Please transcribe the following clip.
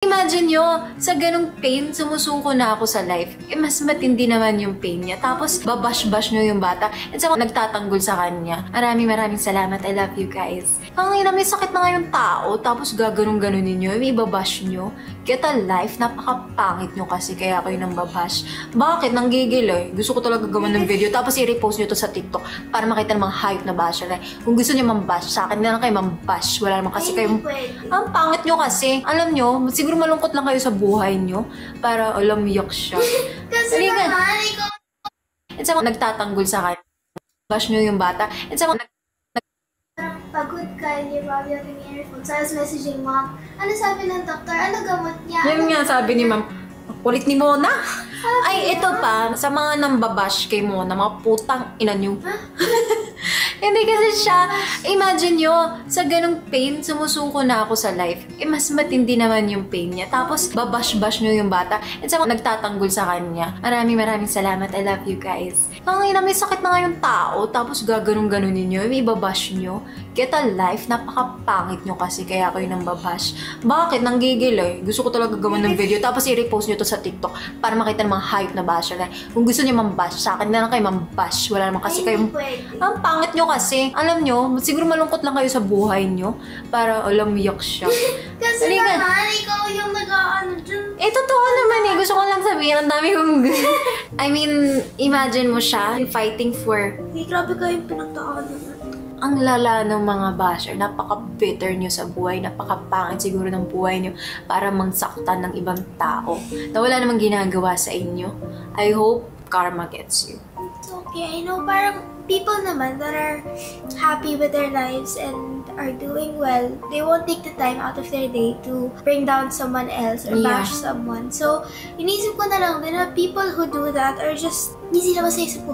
Imagine nyo, sa ganong pain, sumusuko na ako sa life. Mas matindi naman yung pain niya. Tapos, babash-bash nyo yung bata. At saka, nagtatanggol sa kanya. Maraming salamat. I love you guys. Ang ina, may sakit na nga yung tao. Tapos, gaganong-ganunin nyo. May babash nyo. Get a life. Napakapangit nyo kasi. Kaya kayo nang babash. Bakit? Nanggigil eh. Gusto ko talaga gawan ng video. Tapos, i-repost nyo to sa TikTok. Para makita namang hype na basher. Kung gusto nyo mambash, sa akin na lang kayo mambash. Wala naman kasi kayo. Ang pangit nyo kasi. Alam nyo, siguro malungkot lang kayo sa buhay nyo para umiyak siya. Kasi naman, ikaw... At saka nagtatanggol sa kanya. Bash nyo yung bata. At saka pagod ka, hindi ba? Yung earphone. So I was messaging mom. Ano sabi ng doktor? Ano gamot niya? Yan nga sabi ni ma'am. Kulit ni Mona. Ay, ito pa. Sa mga nambabash kay Mona, mga putang ina nyo. Hindi kasi siya, imagine nyo, sa ganong pain, sumusuko na ako sa life. Mas matindi naman yung pain niya. Tapos, babash-bash nyo yung bata. At saka, nagtatanggol sa kanya. Maraming salamat. I love you guys. Ang ina, may sakit na nga yung tao. Tapos, gaganong-ganunin nyo. May babash nyo. Get a life. Napakapangit nyo kasi. Kaya kayo nang babash. Bakit? Nanggigil eh. Gusto ko talaga gawan ng video. Tapos, i-repost nyo to sa TikTok. Para makita namang hype na basher. Kung gusto nyo mambash, sa akin na lang kayo mambash. Wala naman kasi kayo. Ang pangit nyo kasi, alam nyo, siguro malungkot lang kayo sa buhay nyo para umiyak siya. Kasi naman, ikaw yung nag-ano dyan. Totoo naman eh. Gusto ko lang sabihin, ang dami kong... I mean, imagine mo siya fighting for... Hey, grabe kayo yung pinagdaanan. Ang lala ng mga basher, napaka-bitter nyo sa buhay, napaka-pangit siguro ng buhay nyo para mangsaktan ng ibang tao na wala namang ginagawa sa inyo. I hope karma gets you. It's okay. I know, parang people naman that are happy with their lives and are doing well, they won't take the time out of their day to bring down someone else or bash someone. So, inisip ko na lang din na people who do that are just hindi sila masaya sa buhay.